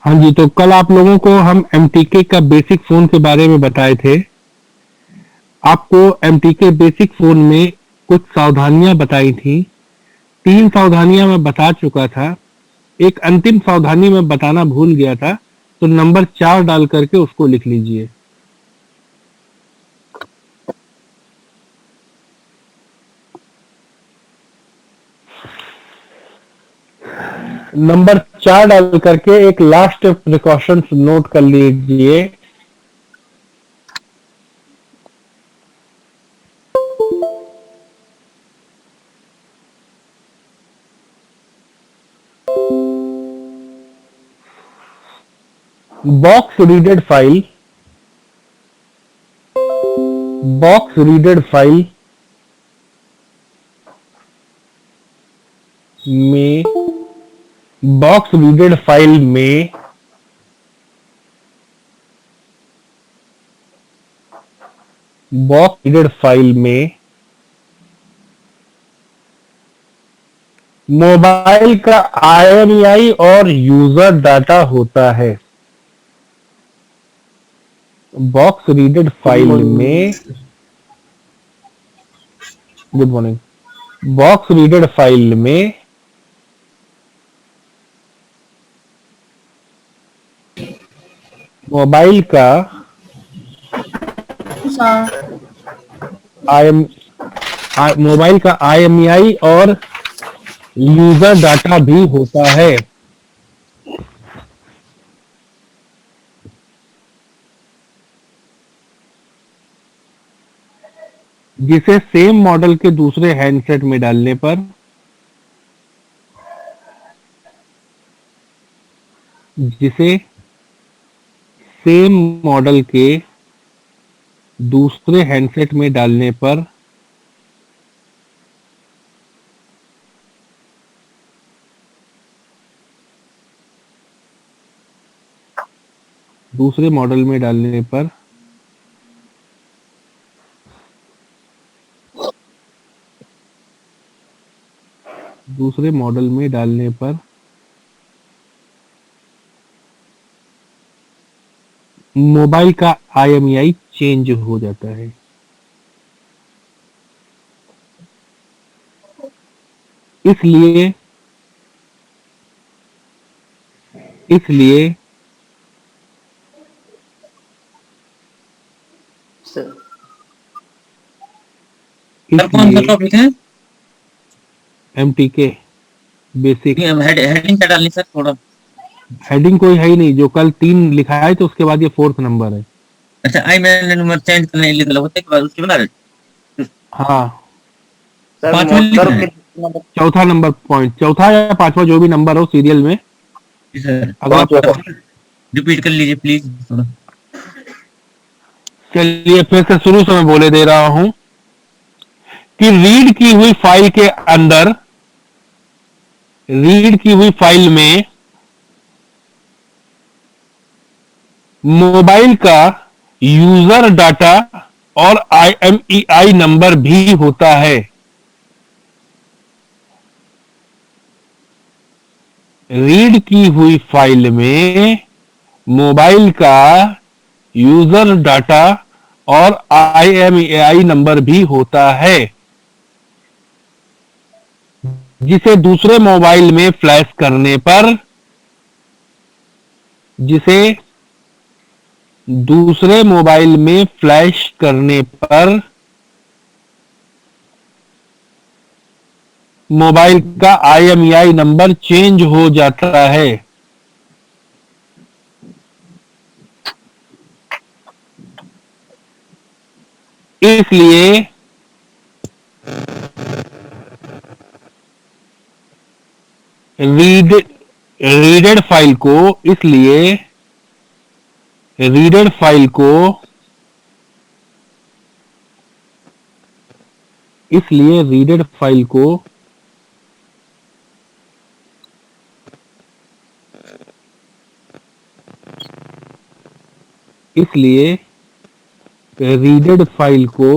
हाँ जी, तो कल आप लोगों को हम एमटीके का बेसिक फ़ोन के बारे में बताए थे। आपको एमटीके बेसिक फ़ोन में कुछ सावधानियाँ बताई थी। 3 सावधानियाँ मैं बता चुका था। एक अंतिम सावधानी मैं बताना भूल गया था, तो नंबर 4 डाल करके उसको लिख लीजिए। नंबर 4 डाल करके एक लास्ट प्रिकॉशंस नोट कर लीजिए। Box readed file box readed file में बॉक्स रीडेड फाइल में बॉक्स रीडेड फाइल में मोबाइल का आईएमईआई और यूजर डाटा होता है। Box readed good file morning. में good morning. Box readed file में मोबाइल का आईएम मोबाइल का आईएमईआई और यूजर डाटा भी होता है, जिसे सेम मॉडल के दूसरे हैंडसेट में डालने पर जिसे सेम मॉडल के दूसरे हैंडसेट में डालने पर दूसरे मॉडल में डालने पर दूसरे मॉडल में डालने पर मोबाइल का आईएमईआई चेंज हो जाता है। इसलिए इसलिए सर सर कौन सा इसलिए टॉपिक है? एमटीके बेसिक हेडिंग क्या डालनी सर थोड़ा? हेडिंग कोई है ही नहीं। जो कल 3 लिखा है तो उसके बाद ये 4th नंबर है। अच्छा, आई मैंने नंबर चेंज करने लिख लो होते के बाद उसके बना रहे हाँ, सर पांचवा लिखना मोटर है। के नंबर चौथा नंबर पॉइंट, चौथा या पांचवा जो भी नंबर हो सीरियल में। जी सर, अगर पांचवा आप सर। रिपीट कर लीजिए प्लीज थोड़ा। चलिए फिर से शुरू से मैं बोले दे रहा हूं कि रीड की हुई फाइल में मोबाइल का यूजर डाटा और आईएमईआई नंबर भी होता है। रीड की हुई फाइल में मोबाइल का यूजर डाटा और आईएमईआई नंबर भी होता है, जिसे दूसरे मोबाइल में फ्लैश करने पर जिसे दूसरे मोबाइल में फ्लैश करने पर मोबाइल का आईएमईआई नंबर चेंज हो जाता है। इसलिए रीड रीडेड फाइल को इसलिए रीडेड फाइल को इसलिए रीडेड फाइल को इसलिए रीडेड फाइल को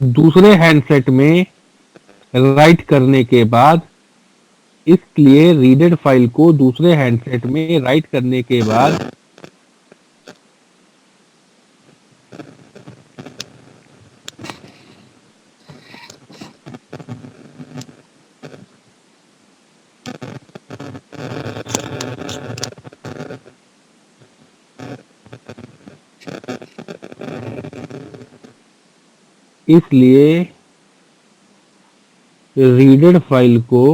दूसरे हैंडसेट में राइट करने के बाद, इसलिए रीडेड फाइल को दूसरे हैंडसेट में राइट करने के बाद इसलिए रीडेड फाइल को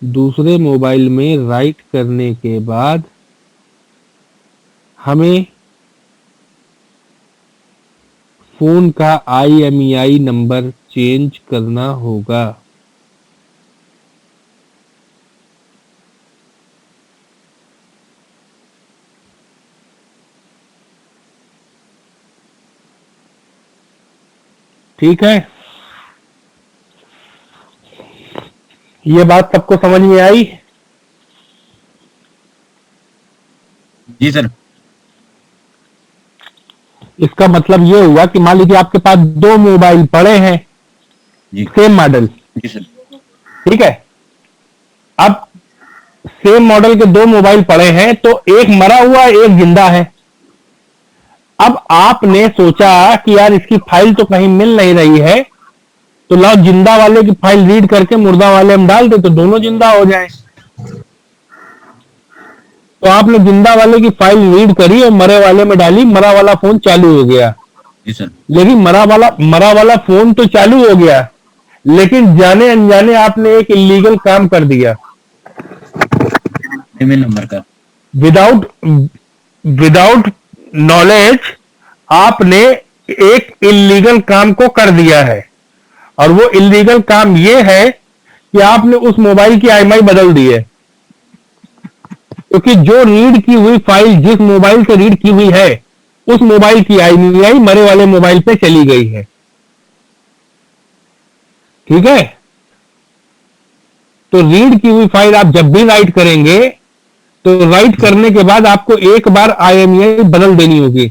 दूसरे मोबाइल में राइट करने के बाद हमें फोन का IMEI नंबर चेंज करना होगा। ठीक है, ये बात सबको समझ में आई? जी सर। इसका मतलब ये हुआ कि मान लीजिए आपके पास 2 मोबाइल पड़े हैं, जी सेम मॉडल, जी सर। ठीक है। अब सेम मॉडल के 2 मोबाइल पड़े हैं, तो एक मरा हुआ एक जिंदा है। अब आपने सोचा कि यार इसकी फाइल तो कहीं मिल नहीं रही है, तो लाओ जिंदा वाले की फाइल रीड करके मुर्दा वाले हम डाल दे तो दोनों जिंदा हो जाएं। तो आपने जिंदा वाले की फाइल रीड करी और मरे वाले में डाली, मरा वाला फोन चालू हो गया। जी सर। लेकिन मरा वाला फोन तो चालू हो गया, लेकिन जाने अनजाने आपने एक इलीगल काम कर दिया। ईमेल नंबर का विदाउट नॉलेज आपने एक इलीगल काम को कर दिया है, और वो इलीगल काम ये है कि आपने उस मोबाइल की IMEI बदल दी है, क्योंकि जो रीड की हुई फाइल जिस मोबाइल से रीड की हुई है, उस मोबाइल की IMEI मरे वाले मोबाइल पे चली गई है। ठीक है, तो रीड की हुई फाइल आप जब भी राइट करेंगे, तो राइट करने के बाद आपको एक बार IMEI बदल देनी होगी।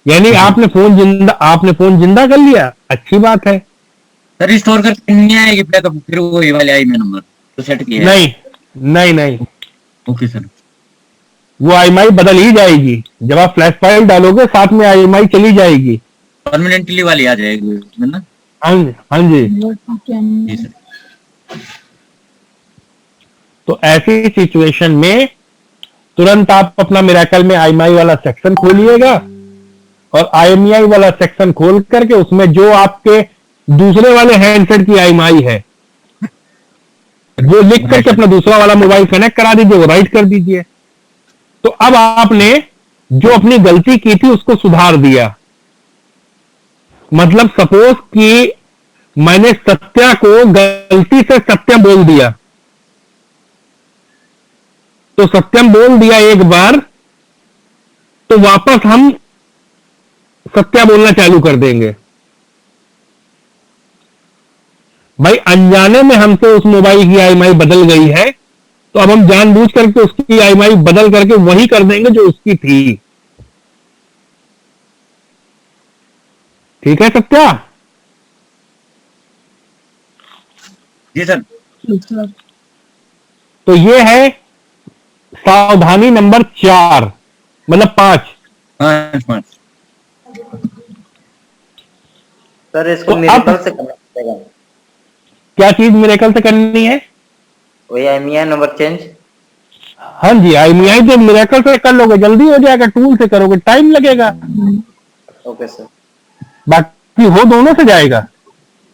यानी आपने फोन जिंदा कर लिया, अच्छी बात है। सर रिस्टोर करके नहीं आएगी बैकअप, फिर वो ये वाले ईमेल नंबर तो सेट किया है? नहीं, ओके सर। वो IMEI बदल ही जाएगी। जब आप फ्लैश फाइल डालोगे साथ में IMEI चली जाएगी, परमानेंटली वाली आ जाएगी उसमें ना? हाँ जी। जी सर। तो ऐसी सिचुएशन में तुरंत आप अपना मिरेकल में IMEI वाला सेक्शन खोलिएगा, और IMEI वाला सेक्शन खोल करके उसमें जो आपके दूसरे वाले हैंडसेट की IMEI है वो लिख करके अपना दूसरा वाला मोबाइल कनेक्ट करा दीजिए, वो राइट कर दीजिए। तो अब आपने जो अपनी गलती की थी उसको सुधार दिया। मतलब सपोज कि मैंने सत्या को गलती से सत्यम बोल दिया, तो सत्यम बोल दिया एक बार, तो वापस हम सत्या बोलना चालू कर देंगे। भाई अनजाने में हमसे उस मोबाइल की IMEI बदल गई है, तो अब हम जानबूझ करके उसकी IMEI बदल करके वही कर देंगे जो उसकी थी। ठीक है सत्या? जी सर। तो ये है सावधानी नंबर 4, मतलब 5। 5। सर इसको तो मिरेकल से करना पड़ेगा, क्या चीज मिरेकल से करनी है? वही IMEI नंबर चेंज। हाँ जी, IMEI तो मिरेकल से कर लोगे जल्दी हो जाएगा, टूल से करोगे टाइम लगेगा। Okay sir. बाकी हो दोनों से जाएगा।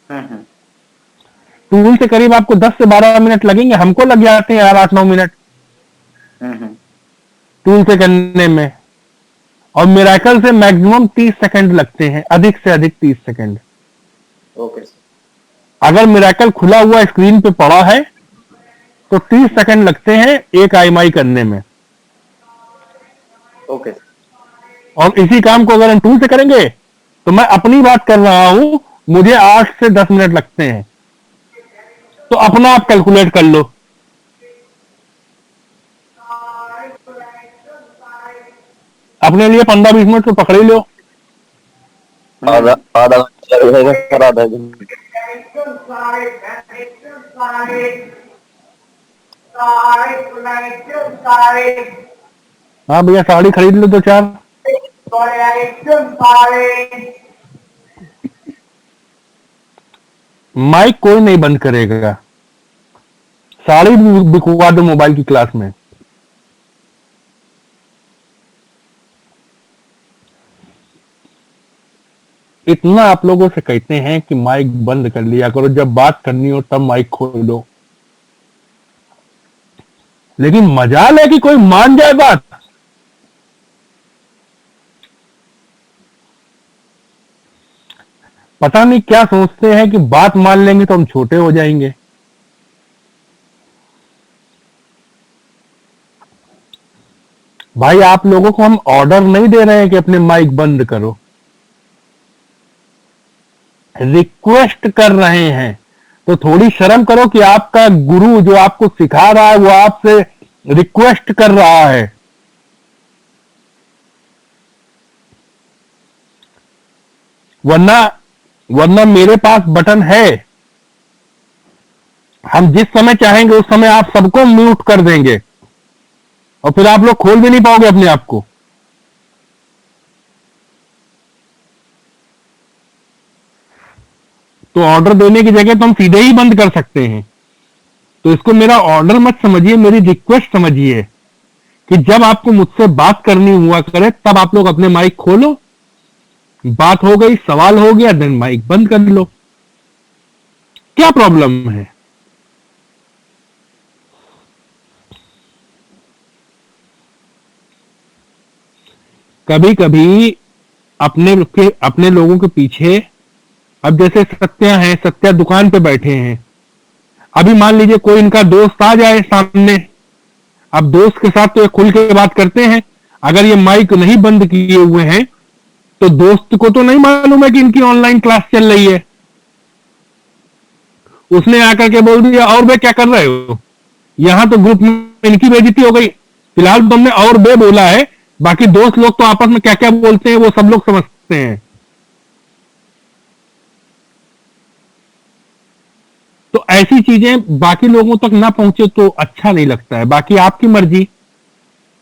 हम्म। टूल से करीब आपको 10 से 12 मिनट लगेंगे, हमको लग जाते हैं यार 8-9 मिनट टूल से करने में, और मिरेकल से मैक्सिमम 30 सेकंड लगते हैं, अधिक से अधिक 30 सेकंड। Okay sir. अगर मिरेकल खुला हुआ स्क्रीन पे पड़ा है तो 30 सेकंड लगते हैं एक IMEI करने में। Okay sir. और इसी काम को अगर हम टूल से करेंगे, तो मैं अपनी बात कर रहा हूं, मुझे 8 से 10 मिनट लगते हैं। तो अपना आप कैलकुलेट कर लो। अपने लिए 15-20 मिनट तो पकड़ ही लो। आधा घंटा लगेगा सर, आधा घंटा। हाँ भैया, साड़ी खरीद लो दो चार। माइक कोई नहीं बंद करेगा, साड़ी भी बिकवा दो मोबाइल की क्लास में। इतना आप लोगों से कहते हैं कि माइक बंद कर लिया करो, जब बात करनी हो तब माइक खोल दो, लेकिन मजाल है कि कोई मान जाए बात। पता नहीं क्या सोचते हैं कि बात मान लेंगे तो हम छोटे हो जाएंगे। भाई, आप लोगों को हम ऑर्डर नहीं दे रहे हैं कि अपने माइक बंद करो, रिक्वेस्ट कर रहे हैं। तो थोड़ी शर्म करो कि आपका गुरु जो आपको सिखा रहा है वो आपसे रिक्वेस्ट कर रहा है। वरना वरना मेरे पास बटन है, हम जिस समय चाहेंगे उस समय आप सबको म्यूट कर देंगे और फिर आप लोग खोल भी नहीं पाओगे अपने आप को। तो ऑर्डर देने की जगह तो हम सीधे ही बंद कर सकते हैं। तो इसको मेरा ऑर्डर मत समझिए, मेरी रिक्वेस्ट समझिए कि जब आपको मुझसे बात करनी हुआ करे तब आप लोग अपने माइक खोलो, बात हो गई, सवाल हो गया, देन माइक बंद कर लो। क्या प्रॉब्लम है? कभी कभी अपने लोगों के पीछे, अब जैसे सत्या है, सत्या दुकान पे बैठे हैं, अभी मान लीजिए कोई इनका दोस्त आ जाए सामने, अब दोस्त के साथ तो ये खुल के बात करते हैं, अगर ये माइक नहीं बंद किए हुए हैं तो दोस्त को तो नहीं मालूम है कि इनकी ऑनलाइन क्लास चल रही है। उसने आकर के बोल दिया और बे क्या कर रहे हो, यहां तो ग्रुप में इनकी बेइज्जती हो गई। फिलहाल तुमने और बे बोला है, बाकी दोस्त लोग तो आपस में क्या क्या बोलते हैं वो सब लोग समझते हैं। तो ऐसी चीजें बाकी लोगों तक ना पहुंचे तो अच्छा नहीं लगता है। बाकी आपकी मर्जी,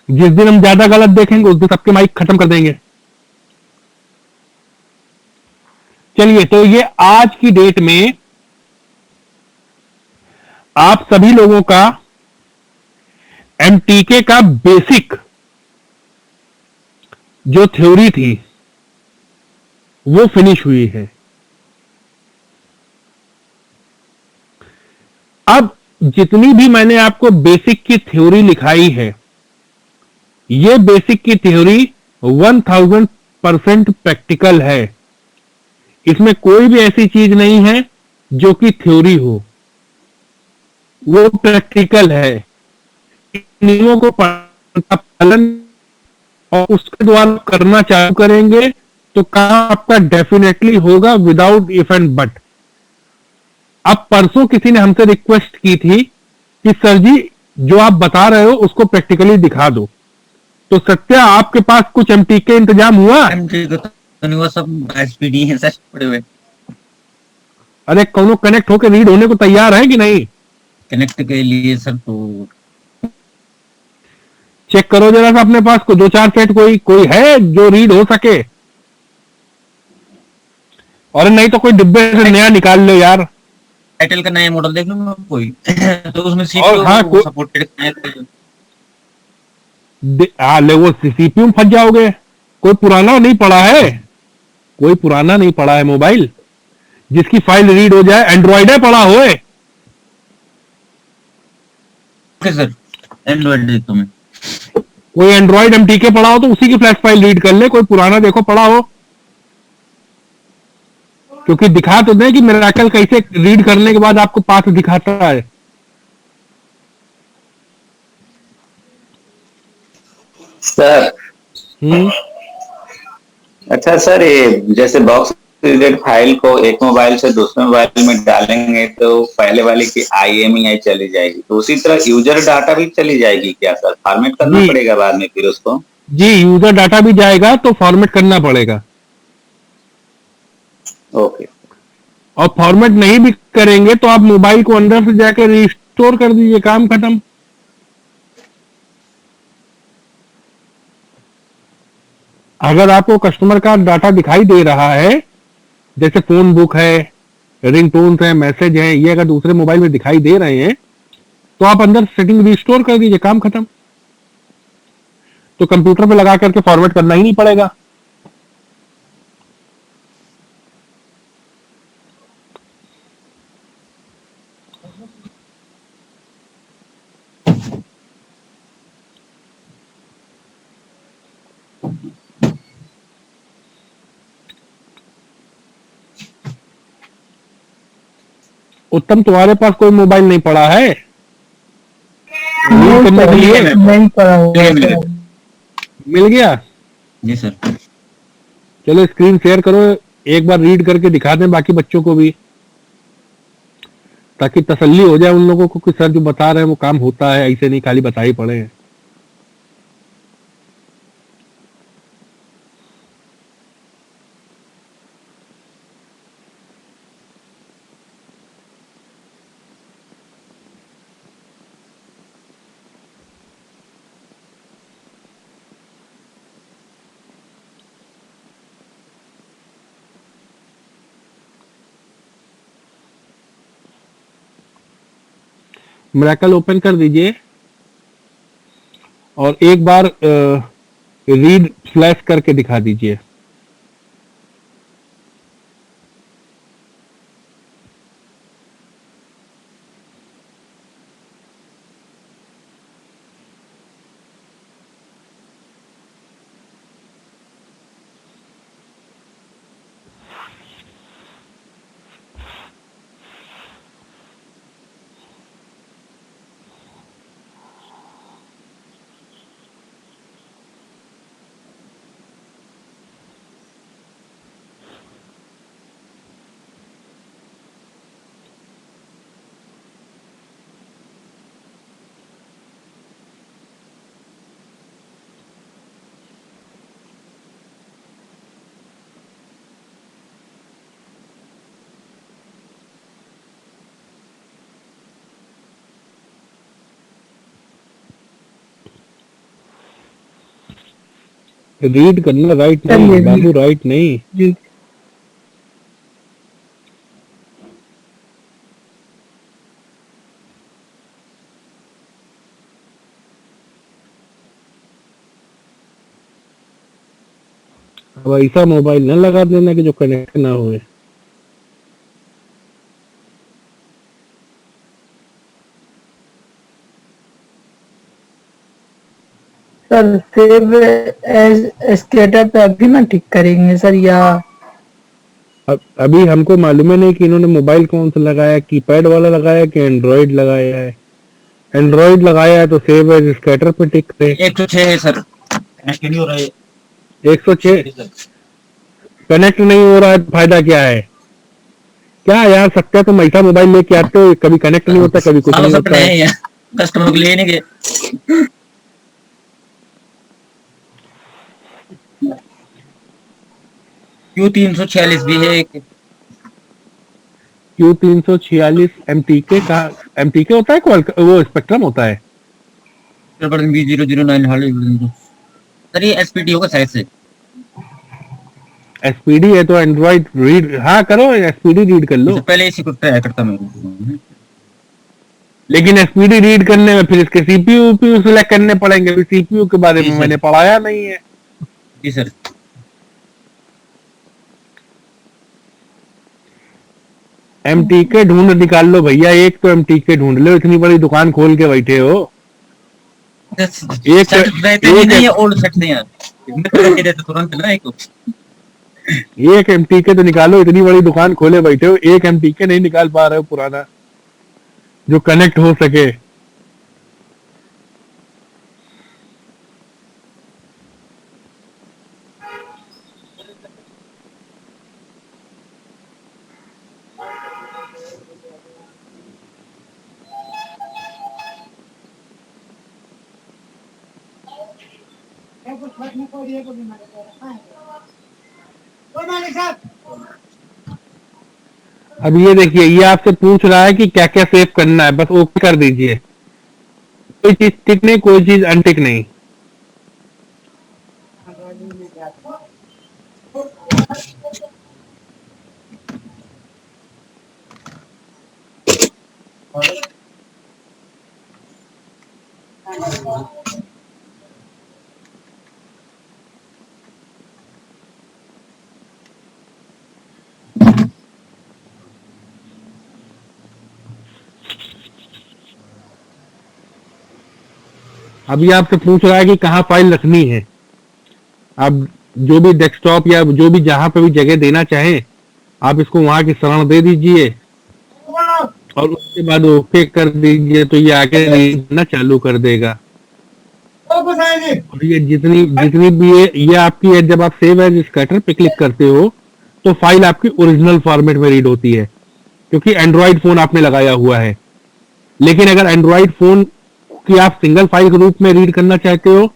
जिस दिन हम ज्यादा गलत देखेंगे उस दिन सबके माइक खत्म कर देंगे। चलिए, तो ये आज की डेट में आप सभी लोगों का एमटीके का बेसिक जो थ्योरी थी वो फिनिश हुई है। अब जितनी भी मैंने आपको बेसिक की थ्योरी लिखाई है, ये बेसिक की थ्योरी 1000% प्रैक्टिकल है। इसमें कोई भी ऐसी चीज नहीं है जो कि थ्योरी हो, वो प्रैक्टिकल है। नियमों को पालन और उसके द्वारा करना चालू करेंगे तो काम आपका डेफिनेटली होगा विदाउट इफ एंड बट। अब परसों किसी ने हमसे रिक्वेस्ट की थी कि सर जी जो आप बता रहे हो उसको प्रैक्टिकली दिखा दो। तो सत्या, आपके पास कुछ एमटीके इंतजाम हुआ? एमटीके तो नहीं हुआ, सब एसपीडी है सर पड़े हुए। अरे कौनो कनेक्ट होकर रीड होने को तैयार है कि नहीं? कनेक्ट के लिए सर तो चेक करो जरा सा अपने पास को दो चार सेट कोई है जो रीड हो सके। और नहीं तो कोई डिब्बे से नया निकाल लो यार। टाइटल का नया मॉडल देख लो कोई तो उसमें और सीपीयू हाँ, सपोर्टेड है। ले वो सीपीयू में फंस जाओगे। कोई पुराना नहीं पड़ा है, कोई पुराना नहीं पड़ा है मोबाइल जिसकी फाइल रीड हो जाए। एंड्रॉइड है पड़ा होए। ओके सर, एंड्रॉइड देखो मैं। कोई एंड्रॉइड एमटीके पड़ा हो तो उसी की फ्लैश फाइल रीड कर ले। कोई पुराना देखो पड़ा हो, क्योंकि दिखा तो दे कि मिरेकल कैसे रीड करने के बाद आपको पाथ दिखाता है। सर अच्छा सर, ये जैसे बॉक्स फाइल को एक मोबाइल से दूसरे मोबाइल में डालेंगे तो पहले वाले की IMEI चली जाएगी, तो उसी तरह यूजर डाटा भी चली जाएगी क्या सर? फॉर्मेट करना जी पड़ेगा बाद में फिर उसको? जी, यूजर डाटा भी जाएगा तो फॉर्मेट करना पड़ेगा। ओके। और फॉर्मेट नहीं भी करेंगे तो आप मोबाइल को अंदर से जाकर रिस्टोर कर दीजिए, काम खत्म। अगर आपको कस्टमर का डाटा दिखाई दे रहा है, जैसे फोन बुक है, रिंगटोन है, मैसेज है, ये अगर दूसरे मोबाइल में दिखाई दे रहे हैं तो आप अंदर सेटिंग रिस्टोर कर दीजिए, काम खत्म। तो कंप्यूटर पे लगा करके फॉर्मेट करना ही नहीं पड़ेगा। उत्तम, तुम्हारे पास कोई मोबाइल नहीं पड़ा है रीड नहीं करने सर, के लिए? नहीं पड़ा हुआ मिल गया। सर। मिल गया? जी सर। चलो स्क्रीन शेयर करो, एक बार रीड करके दिखा दें बाकी बच्चों को भी, ताकि तसल्ली हो जाए उन लोगों को कि सर जो बता रहे हैं वो काम होता है, ऐसे नहीं खाली बता ही पड़े हैं। मिरेकल ओपन कर दीजिए और एक बार रीड फ्लैश करके दिखा दीजिए। रीड करना, राइट नहीं चलिए बाबू, राइट नहीं। जी। अब ऐसा मोबाइल न लगा देना कि जो कनेक्ट ना हुए। सर सेव एज स्टेटस पे अभी ना ठीक करेंगे सर, या अब अभी हमको मालूम है नहीं कि इन्होंने मोबाइल कौन सा लगाया, कीपैड वाला लगाया कि एंड्रॉइड लगाया है। एंड्रॉइड लगाया है तो सेव एज स्कैटर पे टिक करे। 106 है सर, कनेक्ट नहीं हो रहा है। 106 कनेक्ट नहीं हो रहा है तो फायदा क्या है? क्या यार सत्या, तुम ऐसा मोबाइल लेके आते हो, कभी कनेक्ट नहीं होता, कभी कुछ सालों नहीं से होता अपने है। हैं ये, कस्टमर को लेने के। Q346 भी है एक। Q346 MTK का, MTK होता है वो स्पेक्ट्रम होता है। B009 सर, ये SPD होगा शायद से। SPD है तो एंड्रॉइड रीड, हाँ करो SPD रीड कर लो। इससे पहले इसी को ट्राई करता मैं। लेकिन SPD रीड करने में फिर इसके CPU सिलेक्ट करने पड़ेंगे, CPU के बारे जी में सर। मैंने पढ़ाया नहीं है। जी सर। MTK ढूंढ निकाल लो भैया, एक तो MTK ढूंढ लो, इतनी बड़ी दुकान खोल के बैठे हो। एक सेट रहते नहीं, नहीं एक ओल्ड सेट नहीं यार, रहते रहते तुरंत ना एक। एक MTK तो निकालो, इतनी बड़ी दुकान खोले बैठे हो, एक MTK नहीं निकाल पा रहे हो पुराना जो कनेक्ट हो सके। अब ये देखिए, ये आपसे पूछ रहा है कि क्या क्या सेव करना है, बस ओके कर दीजिए। कोई चीज टिक नहीं, कोई चीज अनटिक नहीं। अभी आपसे पूछ रहा है कि कहाँ फाइल रखनी है। आप जो भी डेस्कटॉप या जो भी जहां पे भी जगह देना चाहें, आप इसको वहां की शरण दे दीजिए और उसके बाद ओके कर दीजिए, तो ये आगे रीड करना चालू कर देगा। और ये जितनी जितनी भी ये आपकी है, जब आप सेव एज स्कैटर पे क्लिक करते हो तो फाइल आपकी ओरिजिनल फॉर्मेट में रीड होती है, क्योंकि एंड्रॉइड फोन आपने लगाया हुआ है। लेकिन अगर एंड्रॉइड फोन की आप सिंगल फाइल के रूप में रीड करना चाहते हो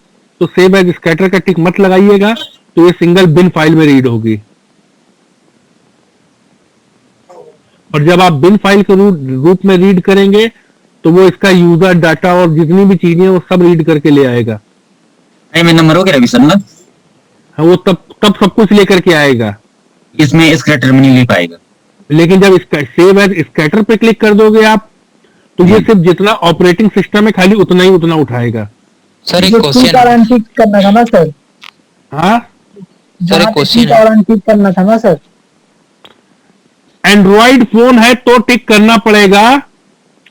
तो सेव एज स्कैटर का टिक मत लगाइएगा, तो ये सिंगल बिन फाइल में रीड होगी। और जब आप बिन फाइल के रूप में रीड करेंगे तो वो इसका यूजर डाटा और जितनी भी चीजें वो सब रीड करके ले आएगा। आईएमआई नंबर हो गया रवि सर ना? हाँ, वो तब तब सब कुछ लेकर के आएगा। इसमें स्क्रैटर में नहीं ले पाएगा। लेकिन जब सेव एज स्कैटर पे क्लिक कर दोगे आप, तो ये सिर्फ जितना ऑपरेटिंग सिस्टम है खाली उतना ही उतना उठाएगा। सर एक जो क्वेश्चन ठीक और ठीक करना था ना सर, हाँ, सर एक जहाँ पे क्वेश्चन ठीक है। और ठीक करना था ना सर। एंड्रॉइड फोन है तो टिक करना पड़ेगा।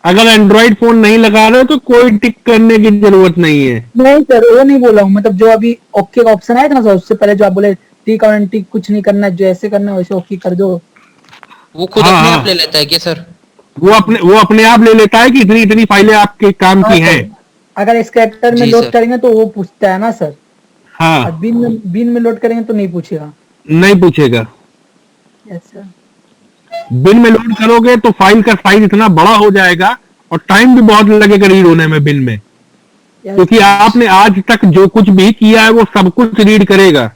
अगर एंड्रॉइड फोन नहीं लगा रहे हो तो कोई टिक करने की जरूरत नहीं है। नहीं सर, वो नहीं बोला हूँ, मतलब जो अभी ओके का ऑप्शन आया था ना सर, उससे पहले जो आप बोले टिक और टिक कुछ नहीं करना है, जो ऐसे करना है वैसे ओके कर दो। वो खुद हाँ, अपने हाँ। आप ले लेता है क्या सर? वो अपने आप ले लेता है कि इतनी इतनी फाइलें आपके काम हाँ की हैं। सर, अगर स्कैटर में जी लोड सर। करेंगे तो वो पूछता है ना सर, हाँ, और बिन में लोड करेंगे तो नहीं पूछेगा। नहीं पूछेगा। Yes sir. बिन में लोड करोगे तो फाइल का साइज इतना बड़ा हो जाएगा और टाइम भी बहुत लगेगा रीड होने में बिन में, यस क्योंकि आपने आज तक जो कुछ भी किया है वो सब कुछ रीड करेगा।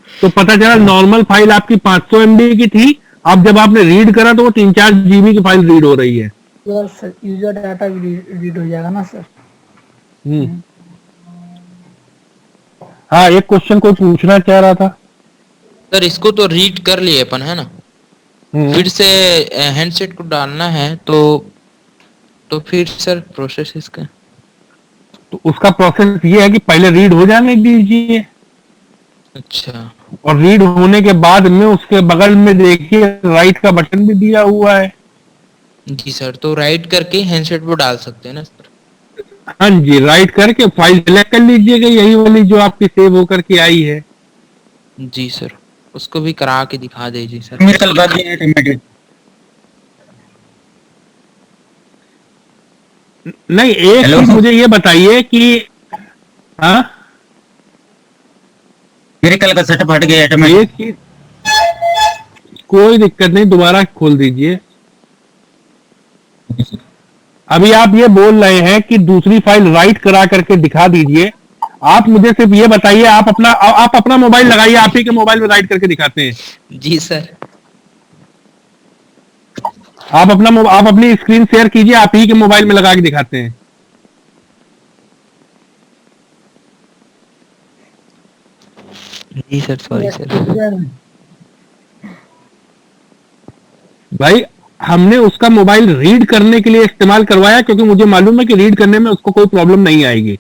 तो पता चला नॉर्मल फाइल आपकी 500 MB की थी, अब जब आपने रीड करा तो वो 3-4 GB की फाइल रीड हो रही है। यस सर, यूजर डाटा भी रीड हो जाएगा ना सर। हम्म। हाँ, एक क्वेश्चन कोई पूछना चाह रहा था। सर इसको तो रीड कर लिए अपन है ना, हम्म। फिर से हैंडसेट को डालना है तो फिर सर प्रोसेस इसका। तो उसका प्रोसेस ये है कि पहले रीड हो जाने दीजिए, अच्छा और रीड होने के बाद में उसके बगल में देखिए राइट का बटन भी दिया हुआ है। जी सर, तो राइट करके हैंडसेट पे डाल सकते हैं ना सर? हाँ जी, राइट करके फाइल सेलेक्ट कर लीजिएगा, यही वाली जो आपकी सेव होकर के आई है। जी सर, उसको भी करा के दिखा दीजिए सर। मेरे कल कर दिया ऑटोमेटिक। नहीं, एक हेलो। चीज मुझे ये बताइए कि हाँ, मेरे कल का सेटअप हट गया ऑटोमेटिक। एक चीज, कोई दिक्कत नहीं, दोबारा खोल दीजिए। अभी आप ये बोल रहे हैं कि दूसरी फाइल राइट करा करके दिखा दीजिए। आप मुझे सिर्फ ये बताइए, आप अपना मोबाइल लगाइए, आप ही के मोबाइल में राइट करके दिखाते हैं। जी सर। आप अपनी स्क्रीन शेयर कीजिए, आप ही के मोबाइल में लगा के दिखाते हैं। जी सर, सॉरी सर। भाई, हमने उसका मोबाइल रीड करने के लिए इस्तेमाल करवाया, क्योंकि मुझे मालूम है कि रीड करने में उसको कोई प्रॉब्लम नहीं आएगी।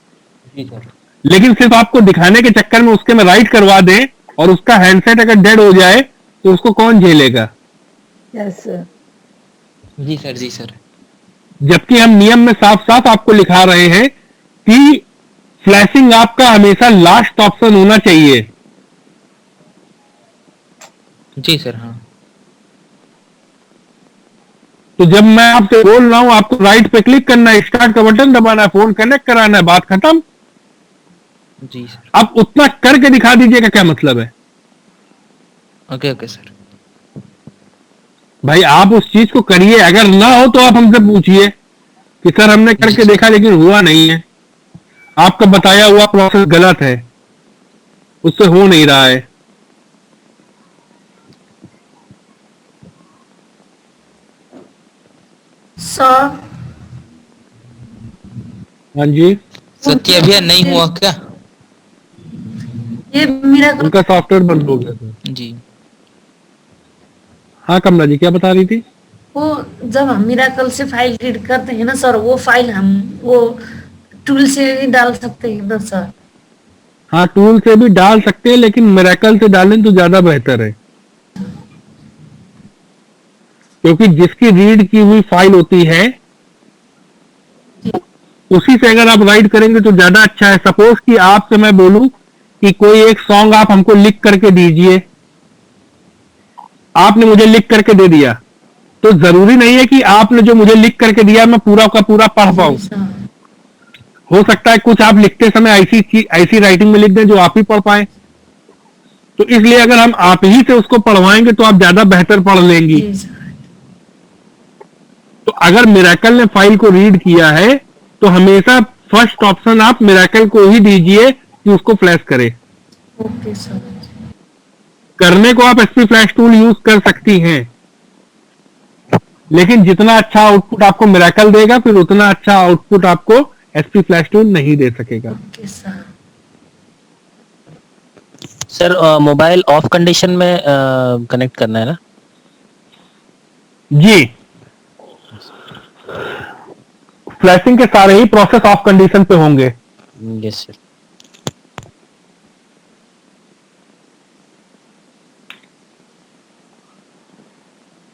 जी सर। लेकिन सिर्फ आपको दिखाने के चक्कर में उसके में राइट करवा दें और उसका हैंडसेट अगर डेड हो जाए तो उसको कौन झेलेगा? Yes sir. जी सर। जी सर। जबकि हम नियम में साफ साफ आपको लिखा रहे हैं कि फ्लैशिंग आपका हमेशा लास्ट ऑप्शन होना चाहिए। जी सर। हाँ तो जब मैं आपसे बोल रहा हूं आपको राइट पे क्लिक करना है, स्टार्ट का बटन दबाना है, फोन कनेक्ट कराना है, बात खत्म। जी सर। आप उतना करके दिखा दीजिएगा, क्या मतलब है? Okay okay sir. भाई, आप उस चीज को करिए, अगर ना हो तो आप हमसे पूछिए कि सर हमने करके जी। देखा लेकिन हुआ नहीं है, आपका बताया हुआ प्रोसेस गलत है, उससे हो नहीं रहा है। सर हाँ जी, सत्य अभियान नहीं हुआ क्या? ये मेरा उनका सॉफ्टवेयर बंद हो गया सर। जी। हाँ कमला जी, क्या बता रही थी? वो जब हम मिराकल से फाइल रीड करते हैं ना सर, वो फाइल हम वो टूल से ही डाल सकते हैं ना सर? हाँ, टूल से भी डाल सकते हैं, लेकिन मिरेकल से डालें तो ज्यादा बेहतर है, क्योंकि जिसकी रीड की हुई फाइल होती है उसी से अगर आप राइट करेंगे तो ज्यादा अच्छा है। सपोज कि आपसे मैं बोलूं कि कोई एक सॉन्ग आप हमको लिख करके दीजिए, आपने मुझे लिख करके दे दिया, तो जरूरी नहीं है कि आपने जो मुझे लिख करके दिया मैं पूरा का पूरा पढ़ जी पाऊं। सर। हो सकता है कुछ आप लिखते समय ऐसी राइटिंग में लिख दें जो आप ही पढ़ पाए, तो इसलिए अगर हम आप ही से उसको पढ़वाएंगे तो आप ज्यादा बेहतर पढ़ लेंगी। जी सर। तो अगर मिरेकल ने फाइल को रीड किया है तो हमेशा फर्स्ट ऑप्शन आप मिरेकल को ही दीजिए कि उसको फ्लैश करे। Okay sir. करने को आप एसपी फ्लैश टूल यूज कर सकती हैं, लेकिन जितना अच्छा आउटपुट आपको मिरेकल देगा फिर उतना अच्छा आउटपुट आपको एसपी फ्लैश टूल नहीं दे सकेगा। Okay sir. Sir mobile of condition में कनेक्ट करना है ना? जी, फ्लैशिंग के सारे ही प्रोसेस ऑफ कंडीशन पे होंगे। Yes sir.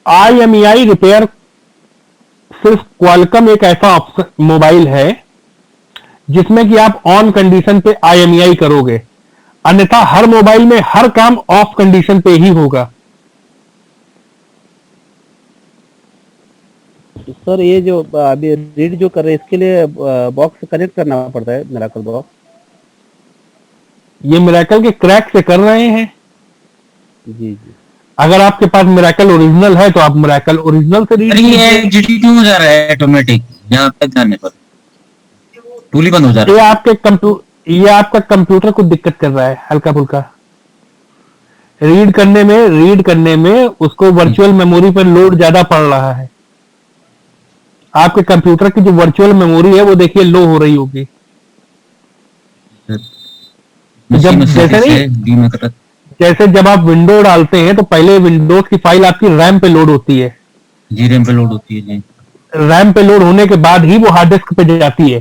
IMEI रिपेयर सिर्फ क्वालकॉम एक ऐसा ऑप्शन मोबाइल है जिसमें कि आप ऑन कंडीशन पे IMEI करोगे, अन्यथा हर मोबाइल में हर काम ऑफ कंडीशन पे ही होगा। सर ये जो अभी रीड जो कर रहे हैं इसके लिए बॉक्स कनेक्ट करना पड़ता है, मिरेकल बॉक्स? ये मिरेकल के क्रैक से कर रहे हैं। जी जी। अगर आपके पास मिरेकल ओरिजिनल है तो आप मिरेकल ओरिजिनल से रीड अरे ये कीजिए। एग्जिट क्यों हो जा रहा है ऑटोमेटिक यहाँ तक जाने पर? टूल ही बंद हो जा रहा ये आपका कंप्यूटर को दिक्कत कर रहा है हल्का फुल्का। रीड करने में उसको वर्चुअल मेमोरी पर लोड ज्यादा पड़ रहा है। आपके कंप्यूटर की जो वर्चुअल मेमोरी है वो देखिए लो हो रही होगी। है। जब जैसे जब आप विंडो डालते हैं तो पहले विंडोज की फाइल आपकी रैम पे लोड होती है। जी रैम पे लोड होती है जी। रैम पे लोड होने के बाद ही वो हार्ड डिस्क पे जाती है।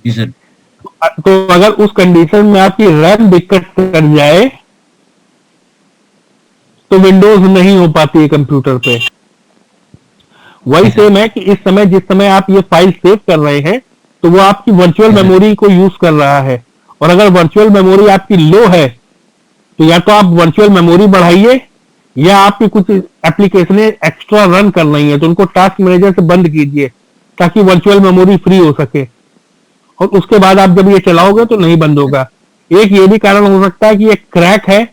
जी सर। तो अगर उस कंडीशन में आपकी रैम दिक्कत कर जाए तो विंडोज नहीं हो पाती है कंप्यूटर पे। वही सेम है कि इस समय जिस समय आप ये फाइल सेव कर रहे हैं तो वो आपकी वर्चुअल मेमोरी को यूज कर रहा है, और अगर वर्चुअल मेमोरी आपकी लो है तो या तो आप वर्चुअल मेमोरी बढ़ाइए या आपकी कुछ एप्लीकेशन एक्स्ट्रा रन कर रही है तो उनको टास्क मैनेजर से बंद कीजिए ताकि वर्चुअल मेमोरी फ्री हो सके, और उसके बाद आप जब ये चलाओगे तो नहीं बंद होगा। एक ये भी कारण हो सकता है कि ये क्रैक है,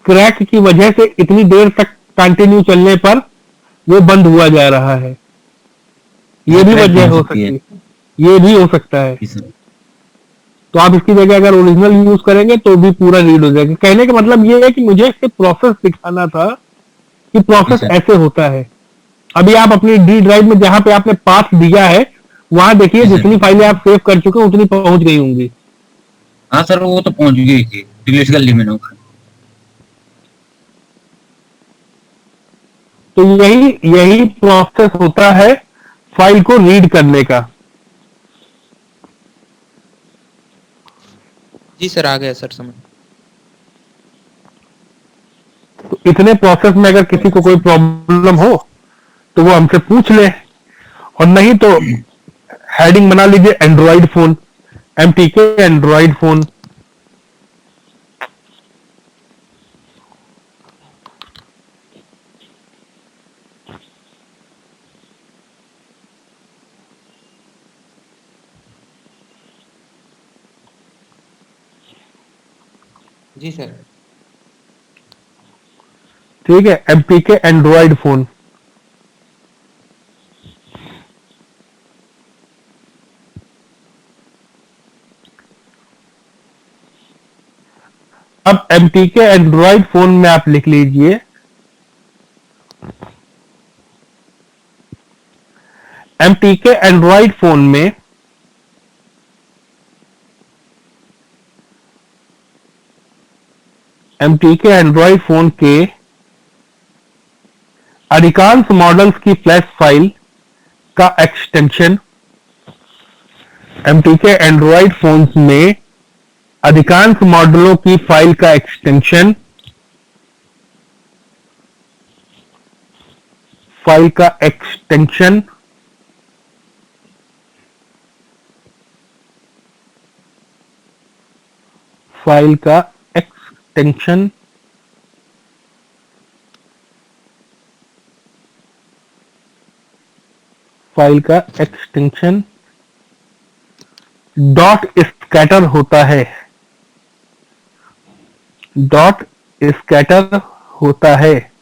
क्रैक की वजह से इतनी देर तक कंटिन्यू चलने पर वो बंद हुआ जा रहा है। ये भी वजह हो सकती है, ये भी हो सकता है। तो आप इसकी जगह अगर ओरिजिनल यूज करेंगे तो भी पूरा रीड हो जाएगा। कहने का मतलब ये है कि मुझे इससे प्रोसेस दिखाना था कि प्रोसेस ऐसे होता है। अभी आप अपनी डी ड्राइव में जहां पे आपने पाथ दिया है वहां देखिए जितनी फाइलें आप सेव कर चुके हैं उतनी पहुंच गई होंगी। हाँ सर वो तो पहुंच गई थी, डिलीट कर ली मैंने। तो यही प्रोसेस होता है फाइल को रीड करने का। जी सर आ गया सर समझ। तो इतने प्रोसेस में अगर किसी को कोई प्रॉब्लम हो तो वो हमसे पूछ ले, और नहीं तो हेडिंग बना लीजिए android phone, MTK android phone. जी सर। ठीक है, MTK एंड्रॉइड फोन। अब MTK एंड्रॉइड फोन में आप लिख लीजिए MTK एंड्रॉइड फोन में MTK एंड्रॉइड फोन के अधिकांश मॉडल्स की फ्लैश फाइल का एक्सटेंशन MTK एंड्रॉइड फोन्स में अधिकांश मॉडलों की फाइल का एक्सटेंशन फाइल का एक्सटेंशन फाइल का एक्सटेंशन फाइल का एक्सटेंशन डॉट स्कैटर होता है डॉट स्कैटर होता है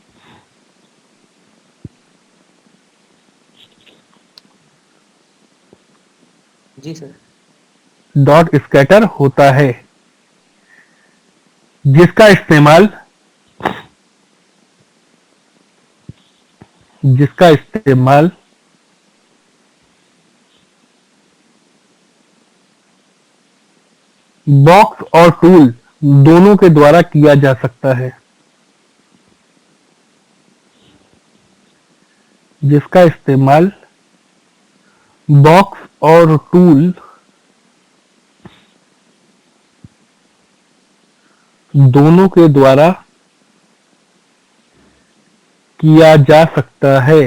जी सर। डॉट स्कैटर होता है जिसका इस्तेमाल बॉक्स और टूल दोनों के द्वारा किया जा सकता है जिसका इस्तेमाल बॉक्स और टूल दोनों के द्वारा किया जा सकता है।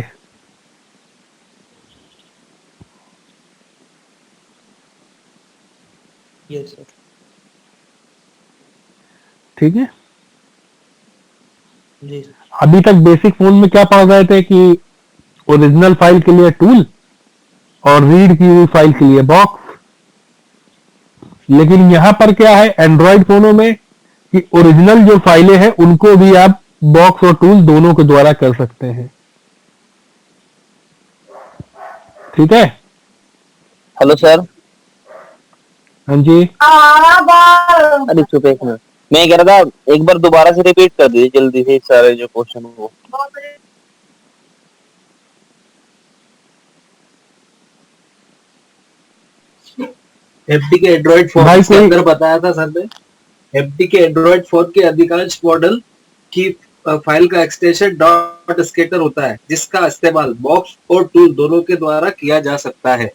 Yes sir. ठीक है, जी सर। अभी तक बेसिक फोन में क्या पढ़ रहे थे कि ओरिजिनल फाइल के लिए टूल और रीड की हुई फाइल के लिए बॉक्स, लेकिन यहां पर क्या है एंड्रॉइड फोनों में कि ओरिजिनल जो फाइलें हैं उनको भी आप बॉक्स और टूल दोनों के द्वारा कर सकते हैं। ठीक है, हेलो सर। हाँ जी। अरे चुप एक मिनट, मैं कह रहा था एक बार दोबारा से रिपीट कर दीजिए जल्दी से सारे जो क्वेश्चन वो। एफडी के एंड्रॉइड फोन भाई के कोई- अंदर बताया था सर ने, एफडी के एंड्रॉइड फोन के अधिकांश मॉडल की फाइल का एक्सटेंशन डॉट स्केटर होता है जिसका इस्तेमाल बॉक्स और टूल दोनों के द्वारा किया जा सकता है।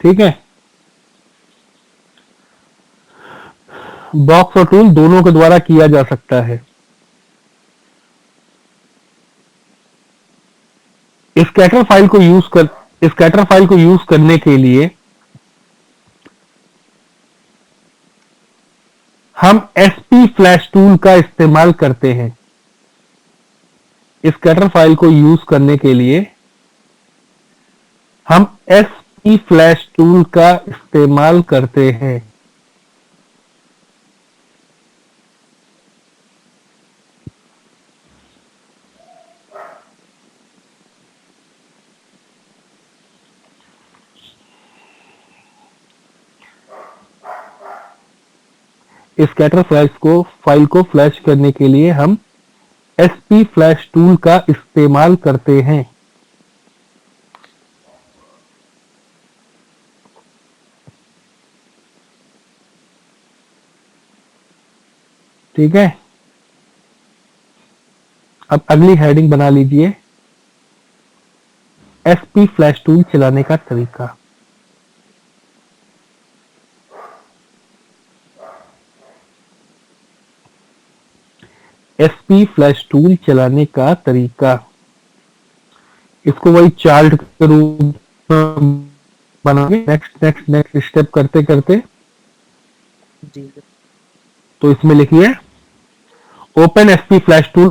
ठीक है, बॉक्स और टूल दोनों के द्वारा किया जा सकता है। स्कैटर फाइल को यूज करने के लिए हम SP फ्लैश टूल का इस्तेमाल करते हैं। स्कैटर फाइल को यूज करने के लिए हम SP फ्लैश टूल का इस्तेमाल करते हैं। स्कैटर फाइल को फ्लैश करने के लिए हम SP फ्लैश टूल का इस्तेमाल करते हैं। ठीक है, अब अगली हेडिंग बना लीजिए, SP फ्लैश टूल चलाने का तरीका। SP फ्लैश टूल चलाने का तरीका, इसको वही चार्ट के रूप में बनाएंगे नेक्स्ट स्टेप करते करते। जी सर। तो इसमें लिखिए open SP flash tool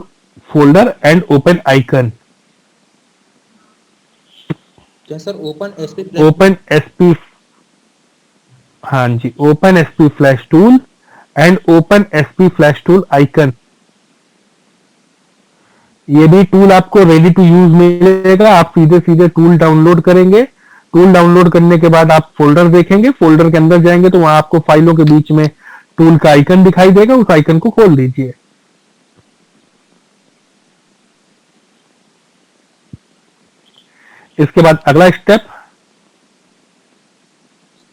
folder and open icon. क्या सर ओपन SP हाँ जी, open SP flash tool and open SP flash tool icon. ये भी टूल आपको रेडी टू यूज मिलेगा, आप सीधे टूल डाउनलोड करेंगे। टूल डाउनलोड करने के बाद आप फोल्डर देखेंगे, फोल्डर के अंदर जाएंगे तो वहां आपको फाइलों के बीच में टूल का आइकन दिखाई देगा, उस आइकन को खोल दीजिए। इसके बाद अगला स्टेप,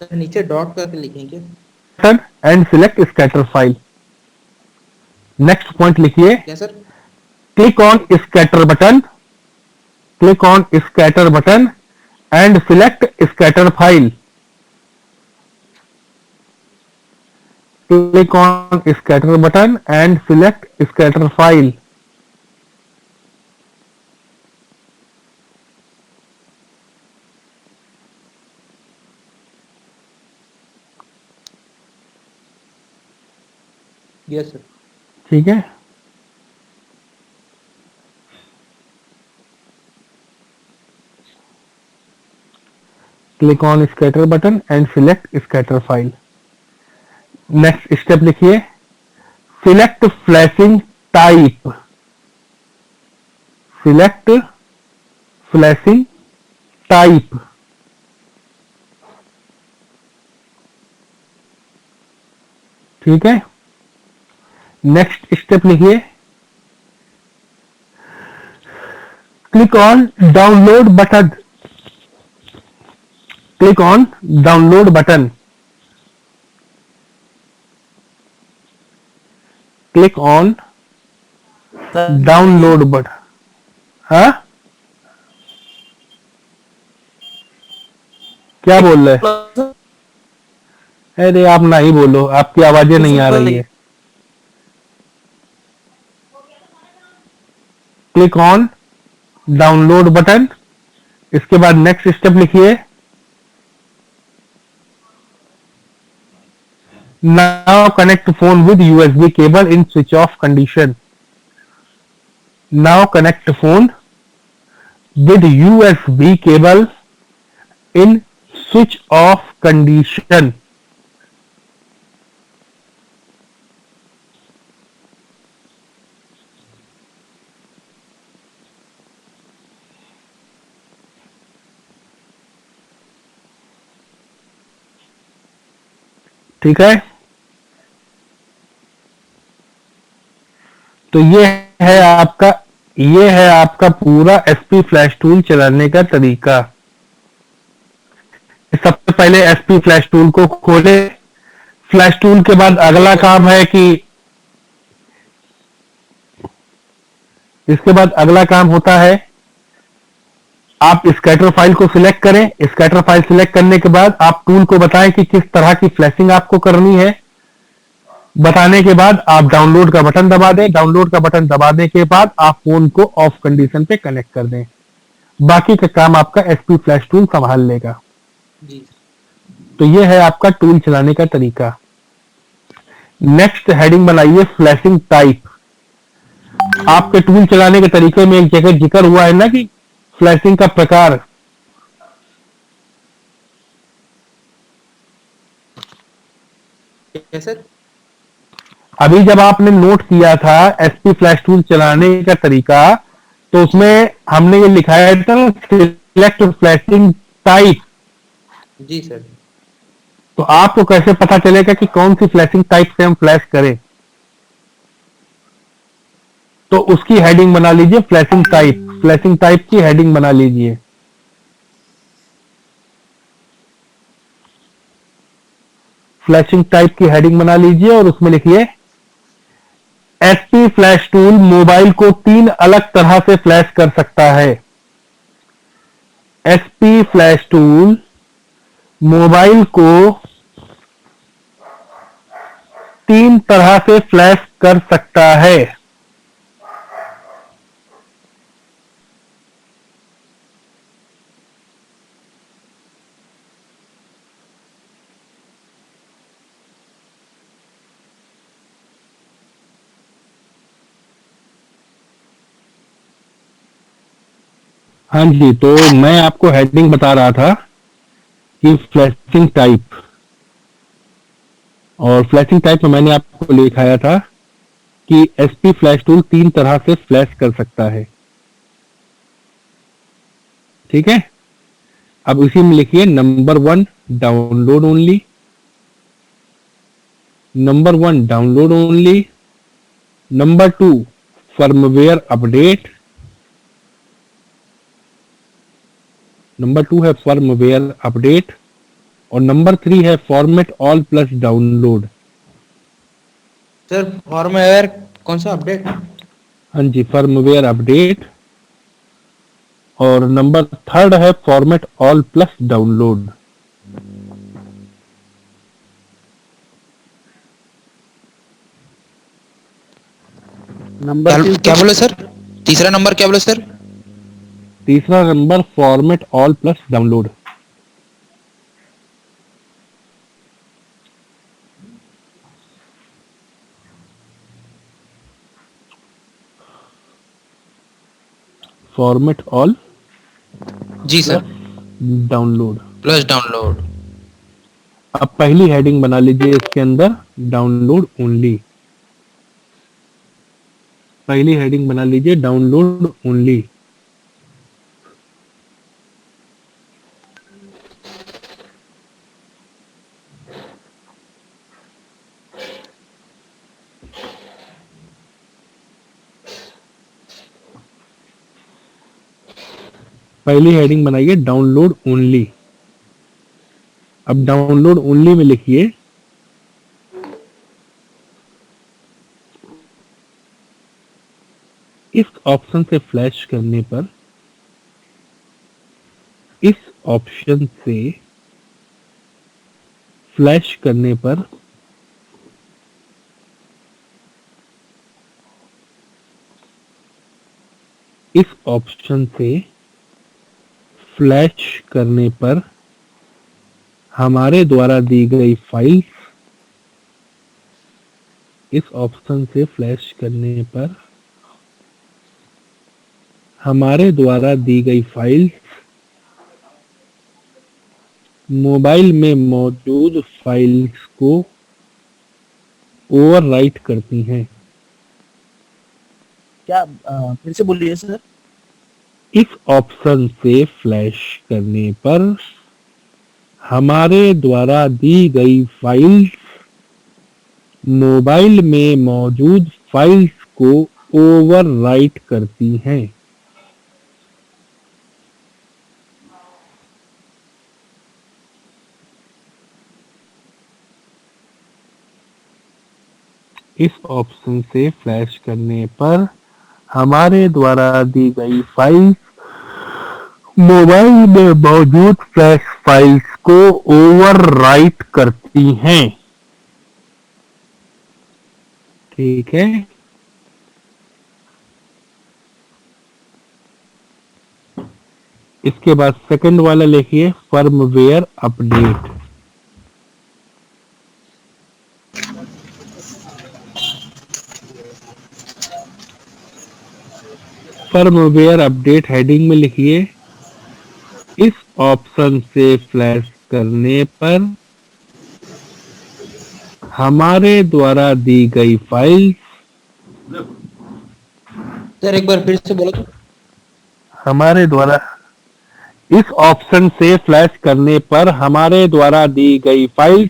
नीचे डॉट करके लिखेंगे। And select scatter file. Next point लिखिए, क्या sir? Click on scatter button, click on scatter button and select scatter file. Click on scatter button and select scatter file. Yes sir. ठीक है, click on scatter button and select scatter file. Next step लिखिए, select flashing type, select flashing type. ठीक है, next step लिखिए, click on download button, click on download button, click on download button. हाँ, क्या बोल रहे? अरे आप नहीं बोलो, आपकी आवाजें नहीं आ रही है। Click on download button. इसके बाद नेक्स्ट स्टेप लिखिए, now connect phone with USB cable in switch off condition. Now connect phone with USB cable in switch off condition. ठीक है, तो ये है आपका पूरा एसपी फ्लैश टूल चलाने का तरीका। सबसे पहले एसपी फ्लैश टूल को खोले। फ्लैश टूल के बाद अगला काम है कि इसके बाद अगला काम होता है, आप स्कैटर फाइल को सिलेक्ट करें। स्कैटर फाइल सिलेक्ट करने के बाद आप टूल को बताएं कि किस तरह की फ्लैशिंग आपको करनी है। बताने के बाद आप डाउनलोड का बटन दबा दें। डाउनलोड का बटन दबाने के बाद आप फोन को ऑफ कंडीशन पे कनेक्ट कर दें। बाकी का काम आपका एसपी फ्लैश टूल संभाल लेगा। जी। तो ये है आपका टूल चलाने का तरीका। नेक्स्ट हेडिंग बनाइए फ्लैशिंग टाइप। आपके टूल चलाने के तरीके में एक जगह जिक्र हुआ है ना कि फ्लैशिंग का प्रकार। सर, अभी जब आपने नोट किया था एसपी फ्लैश टूल चलाने का तरीका, तो उसमें हमने ये लिखाया था सिलेक्ट फ्लैशिंग टाइप। जी सर। तो आपको कैसे पता चलेगा कि कौन सी फ्लैशिंग टाइप से हम फ्लैश करें? तो उसकी हेडिंग बना लीजिए फ्लैशिंग टाइप। फ्लैशिंग टाइप की हेडिंग बना लीजिए। फ्लैशिंग टाइप की हेडिंग बना लीजिए और उसमें लिखिए एसपी फ्लैश टूल मोबाइल को 3 अलग तरह से फ्लैश कर सकता है। एसपी फ्लैश टूल मोबाइल को 3 तरह से फ्लैश कर सकता है। हाँ जी, तो मैं आपको हेडिंग बता रहा था कि फ्लैशिंग टाइप, और फ्लैशिंग टाइप में मैंने आपको लिखाया था कि एसपी फ्लैश टूल 3 तरह से फ्लैश कर सकता है। ठीक है, अब इसी में लिखिए number 1 download only, number 1 download only, number 2 firmware update, number 2 है फर्मवेयर अपडेट और नंबर 3 है format all plus download. Sir firmware कौन सा अपडेट? हाँ जी, फर्मवेयर अपडेट और नंबर 3 है format all plus download. Number क्या बोले सर? तीसरा नंबर क्या बोले सर? तीसरा number format all plus download. Format all जी सर, डाउनलोड। Plus download. अब पहली हेडिंग बना लीजिए इसके अंदर डाउनलोड ओनली। पहली हेडिंग बना लीजिए डाउनलोड ओनली। पहली हेडिंग बनाइए डाउनलोड ओनली। अब डाउनलोड ओनली में लिखिए इस ऑप्शन से फ्लैश करने पर, इस ऑप्शन से फ्लैश करने पर इस ऑप्शन से फ्लैश करने पर हमारे द्वारा दी गई फाइल्स, इस ऑप्शन से फ्लैश करने पर हमारे द्वारा दी गई फाइल्स मोबाइल में मौजूद फाइल्स को ओवरराइट करती हैं। क्या फिर से बोलिए सर। इस ऑप्शन से फ्लैश करने पर हमारे द्वारा दी गई फाइल्स मोबाइल में मौजूद फाइल्स को ओवरराइट करती हैं। इस ऑप्शन से फ्लैश करने पर हमारे द्वारा दी गई फाइल्स मोबाइल में मौजूद फ्लैश फाइल्स को ओवरराइट करती हैं। ठीक है, इसके बाद सेकंड वाला लिखिए firmware update. Firmware update heading में लिखिए इस ऑप्शन से फ्लैश करने पर हमारे द्वारा दी गई फाइल्स, सर एक बार फिर से बोलो तो। हमारे द्वारा इस ऑप्शन से फ्लैश करने पर हमारे द्वारा दी गई फाइल्स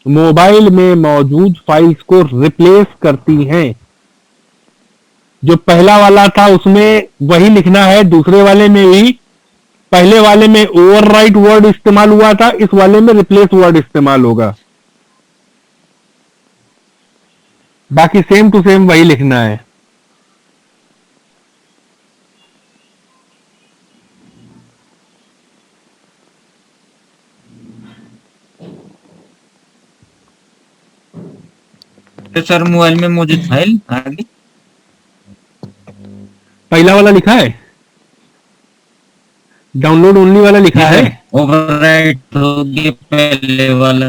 मोबाइल में मौजूद फाइल्स को रिप्लेस करती हैं। जो पहला वाला था उसमें वही लिखना है, दूसरे वाले में भी पहले वाले में ओवरराइट वर्ड इस्तेमाल हुआ था, इस वाले में रिप्लेस वर्ड इस्तेमाल होगा। बाकी सेम टू सेम वही लिखना है। तो सर मोबाइल में मौजूद फाइल आगे पहला वाला लिखा है, डाउनलोड ओनली वाला लिखा है। ओवरराइट हो गया पहले वाला।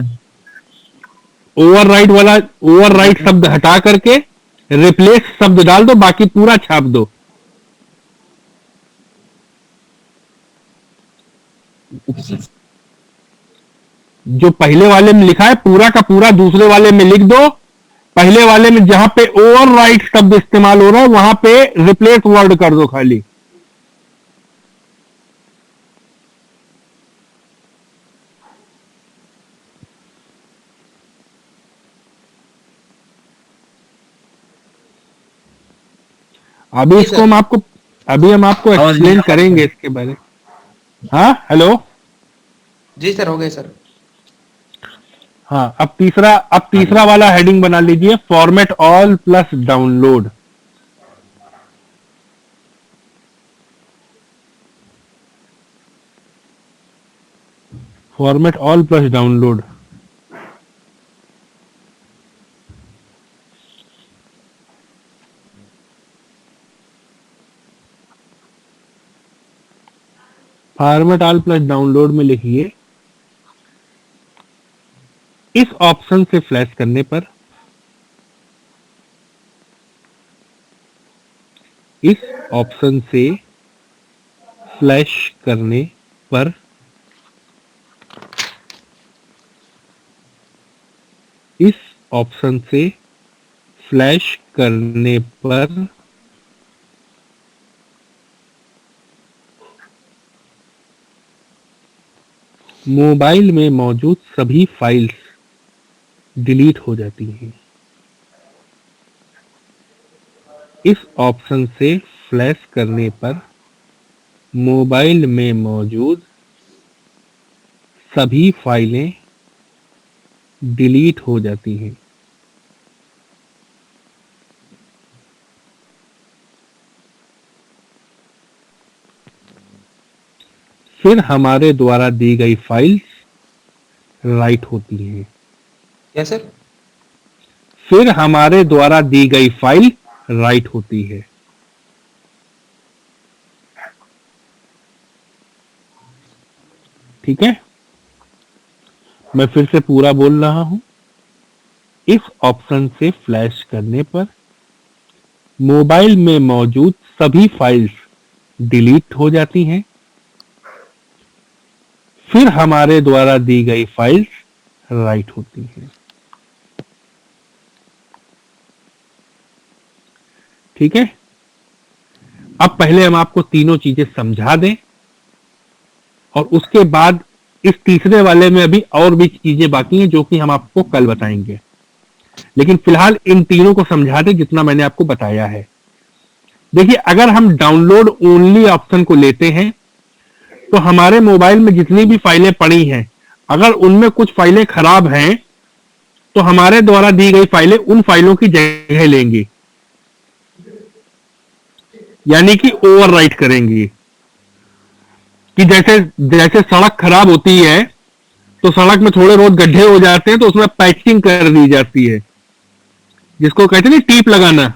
ओवरराइट शब्द हटा करके रिप्लेस शब्द डाल दो, बाकी पूरा छाप दो। जो पहले वाले में लिखा है पूरा का पूरा दूसरे वाले में लिख दो। पहले वाले में जहां पे ओवरराइट शब्द इस्तेमाल हो रहा है वहां पे रिप्लेस वर्ड कर दो खाली। अभी हम आपको एक्सप्लेन करेंगे इसके बारे में। हाँ हेलो। जी सर हो गए सर। हाँ अब तीसरा वाला हेडिंग बना लीजिए, format all plus download. Format all plus download. Format all plus download में लिखिए, इस ऑप्शन से फ्लैश करने पर, इस ऑप्शन से फ्लैश करने पर इस ऑप्शन से फ्लैश करने पर मोबाइल में मौजूद सभी फाइल्स डिलीट हो जाती हैं। इस ऑप्शन से फ्लैश करने पर मोबाइल में मौजूद सभी फाइलें डिलीट हो जाती हैं। फिर हमारे द्वारा दी गई फाइल्स राइट होती हैं। क्या सर? फिर हमारे द्वारा दी गई फाइल राइट होती है। ठीक है, मैं फिर से पूरा बोल रहा हूं। इस ऑप्शन से फ्लैश करने पर मोबाइल में मौजूद सभी फाइल्स डिलीट हो जाती हैं। फिर हमारे द्वारा दी गई फाइल्स राइट होती हैं। ठीक है, अब पहले हम आपको तीनों चीजें समझा दें और उसके बाद इस तीसरे वाले में अभी और भी चीजें बाकी हैं जो कि हम आपको कल बताएंगे, लेकिन फिलहाल इन तीनों को समझा दें जितना मैंने आपको बताया है। देखिए, अगर हम डाउनलोड ओनली ऑप्शन को लेते हैं तो हमारे मोबाइल में जितनी भी फाइलें पड़ी हैं, अगर उनमें कुछ फाइलें खराब हैं तो हमारे द्वारा दी गई फाइलें उन फाइलों की जगह लेंगी, यानी कि ओवरराइट करेंगी। कि जैसे जैसे सड़क खराब होती है तो सड़क में थोड़े बहुत गड्ढे हो जाते हैं तो उसमें पैचिंग कर दी जाती है, जिसको कहते हैं टीप लगाना।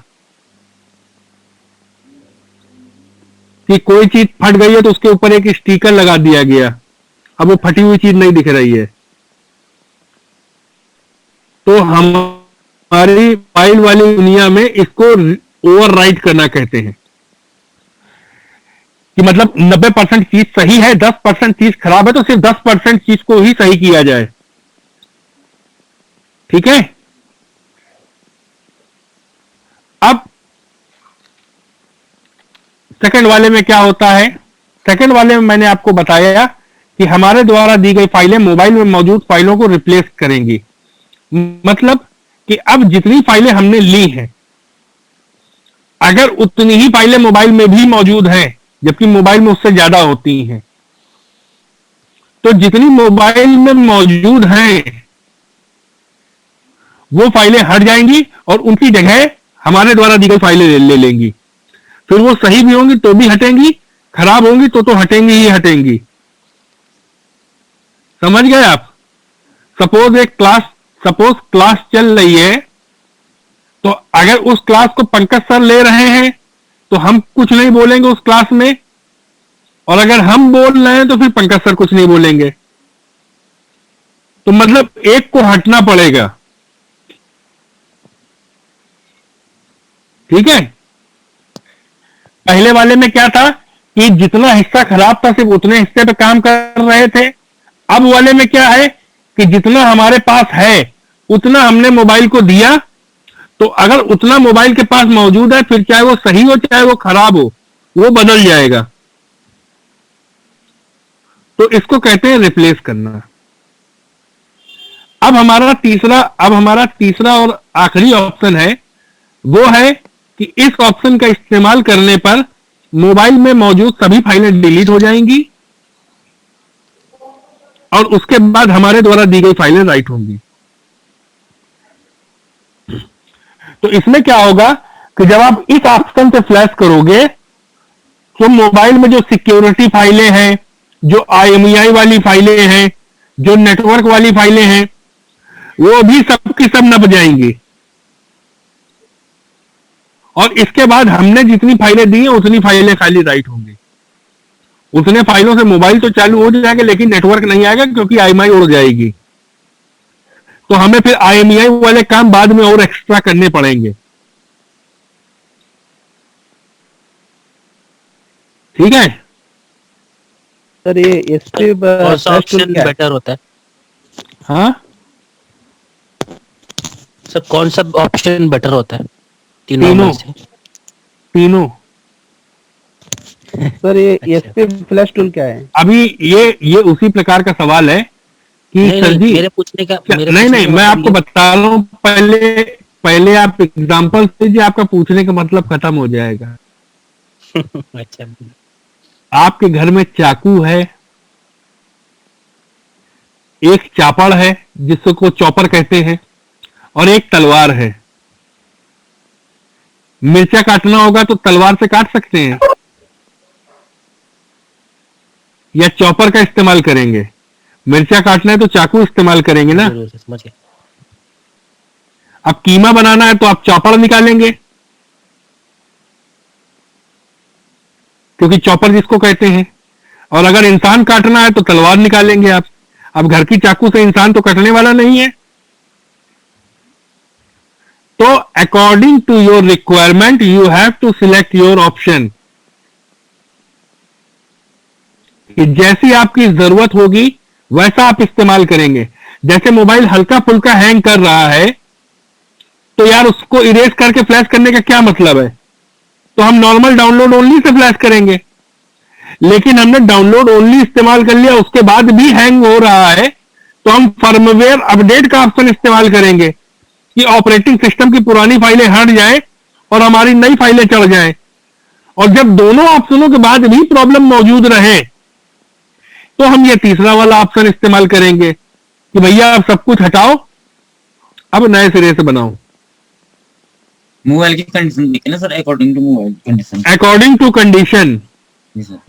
कि कोई चीज फट गई है तो उसके ऊपर एक स्टिकर लगा दिया गया, अब वो फटी हुई चीज नहीं दिख रही है। तो हमारी फाइल वाली दुनिया में इसको ओवरराइट करना कहते हैं। कि मतलब 90% चीज सही है, 10% चीज खराब है, तो सिर्फ 10% चीज को ही सही किया जाए। ठीक है, अब सेकंड वाले में क्या होता है? सेकंड वाले में मैंने आपको बताया कि हमारे द्वारा दी गई फाइलें मोबाइल में मौजूद फाइलों को रिप्लेस करेंगी। मतलब कि अब जितनी फाइलें हमने ली हैं, अगर उतनी ही फाइलें मोबाइल में भी मौजूद हैं, जबकि मोबाइल में उससे ज्यादा होती हैं, तो जितनी मोबाइल में मौजूद हैं वो फाइलें हट जाएंगी और उनकी जगह हमारे द्वारा दी गई फाइलें ले लेंगी। फिर वो सही भी होंगी तो भी हटेंगी, खराब होंगी तो हटेंगी ही हटेंगी। समझ गए आप? सपोज क्लास चल रही है, तो अगर उस क्लास को पंकज सर ले रहे हैं तो हम कुछ नहीं बोलेंगे उस क्लास में, और अगर हम बोल रहे हैं तो फिर पंकज सर कुछ नहीं बोलेंगे। तो मतलब एक को हटना पड़ेगा। ठीक है, पहले वाले में क्या था कि जितना हिस्सा खराब था सिर्फ उतने हिस्से पे काम कर रहे थे। अब वाले में क्या है कि जितना हमारे पास है उतना हमने मोबाइल को दिया, तो अगर उतना मोबाइल के पास मौजूद है, फिर चाहे वो सही हो चाहे वो खराब हो, वो बदल जाएगा। तो इसको कहते हैं रिप्लेस करना। अब हमारा तीसरा और आखिरी ऑप्शन है, वो है कि इस ऑप्शन का इस्तेमाल करने पर मोबाइल में मौजूद सभी फाइलें डिलीट हो जाएंगी, और उसके बाद हमारे द्वारा दी गई फाइलें राइट होंगी। तो इसमें क्या होगा कि जब आप इस ऑप्शन से फ्लैश करोगे तो मोबाइल में जो सिक्योरिटी फाइलें हैं, जो IMEI वाली फाइलें हैं, जो नेटवर्क वाली फाइलें हैं, वो भी सब की सब नप जाएंगी। और इसके बाद हमने जितनी फाइलें दी हैं उतनी फाइलें खाली राइट होंगी। उतने फाइलों से मोबाइल तो चालू हो जाएगा लेकिन नेटवर्क नहीं आएगा क्योंकि IMEI उड़ जाएगी। तो हमें फिर IMEI वाले काम बाद में और एक्स्ट्रा करने पड़ेंगे। ठीक है सर, ये एसपी कौन सा ऑप्शन बेटर होता है? हाँ सर, कौन सा ऑप्शन बेटर होता है तीनों में से? तीनों। सर, ये एसपी फ्लैश टूल क्या है? अभी ये उसी प्रकार का सवाल है कि नहीं, सर जी मेरे पूछने का नहीं मैं आपको बता रहा हूँ। पहले आप एग्जांपल दीजिए, आपका पूछने का मतलब खत्म हो जाएगा। अच्छा, आपके घर में चाकू है, एक चापड़ है जिसको चॉपर कहते हैं, और एक तलवार है। मिर्चा काटना होगा तो तलवार से काट सकते हैं या चॉपर का इस्तेमाल करेंगे। मिर्चा काटना है तो चाकू इस्तेमाल करेंगे ना। समझ गए। अब कीमा बनाना है तो आप चॉपर निकालेंगे, क्योंकि चॉपर जिसको कहते हैं। और अगर इंसान काटना है तो तलवार निकालेंगे आप। अब घर की चाकू से इंसान तो कटने वाला नहीं है। तो according to your requirement you have to select your option. कि जैसी आपकी जरूरत होगी वैसा आप इस्तेमाल करेंगे। जैसे मोबाइल हल्का फुल्का हैंग कर रहा है तो यार उसको इरेज करके फ्लैश करने का क्या मतलब है? तो हम normal download only say flash करेंगे। लेकिन हमने डाउनलोड ओनली इस्तेमाल कर लिया, उसके बाद भी हैंग हो रहा है, तो हम फर्मवेयर अपडेट का ऑप्शन इस्तेमाल करेंगे कि ऑपरेटिंग सिस्टम की पुरानी फाइलें हट जाए और हमारी नई फाइलें चढ़ जाएं। और जब दोनों ऑप्शनों के बाद भी प्रॉब्लम मौजूद रहे तो हम ये तीसरा वाला ऑप्शन इस्तेमाल करेंगे कि भैया आप सब कुछ हटाओ, अब नए सिरे से बनाओ। मोबाइल की कंडीशन देखिए ना sir, according to mobile condition. According to condition,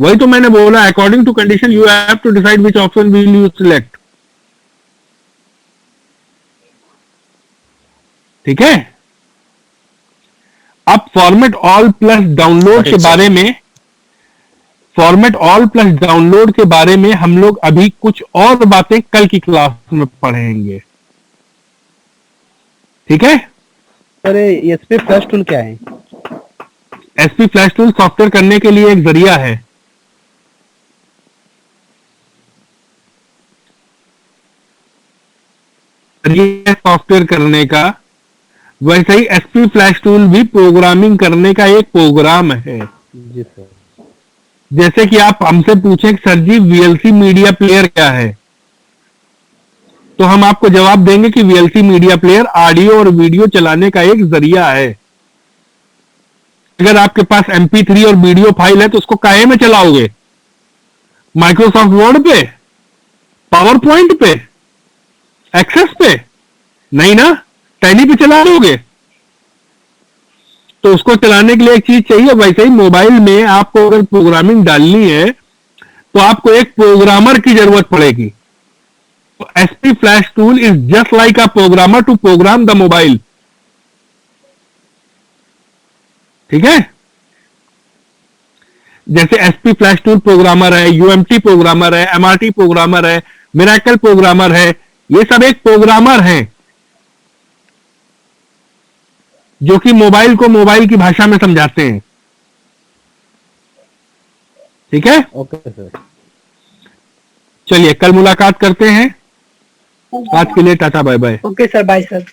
वही तो मैंने बोला, according to condition you have to decide which option will you select. ठीक है। अब फॉर्मेट ऑल प्लस डाउनलोड के बारे में, फॉर्मेट ऑल प्लस डाउनलोड के बारे में हम लोग अभी कुछ और बातें कल की क्लास में पढ़ेंगे। ठीक है। सर, एसपी फ्लैश टूल क्या है? एसपी फ्लैश टूल सॉफ्टवेयर करने के लिए एक जरिया है। सॉफ्टवेयर करने का, वैसे ही एसपी फ्लैश टूल भी प्रोग्रामिंग करने का एक प्रोग्राम है। जी सर। जैसे कि आप हमसे पूछें सर जी वीएलसी मीडिया प्लेयर क्या है, तो हम आपको जवाब देंगे कि वीएलसी मीडिया प्लेयर ऑडियो और वीडियो चलाने का एक जरिया है। अगर आपके पास MP3 और वीडियो फाइल है तो उसको काहे में चलाओगे? माइक्रोसॉफ्ट वर्ड पे, पावर पॉइंट पे, एक्सेस पे? नहीं ना, टैली पे चला लोगे। तो उसको चलाने के लिए एक चीज चाहिए। वैसे ही मोबाइल में आपको अगर प्रोग्रामिंग डालनी है तो आपको एक प्रोग्रामर की जरूरत पड़ेगी। तो SP flash tool is just like a programmer to program the mobile. ठीक है। जैसे एसपी फ्लैश टूल प्रोग्रामर है, यूएमटी प्रोग्रामर है, एमआरटी प्रोग्रामर है, मिरेकल प्रोग्रामर है, ये सब एक प्रोग्रामर हैं जो कि मोबाइल को मोबाइल की भाषा में समझाते हैं। ठीक है। Okay sir. चलिए कल मुलाकात करते हैं। आज के लिए tata bye bye. Okay sir, bye sir.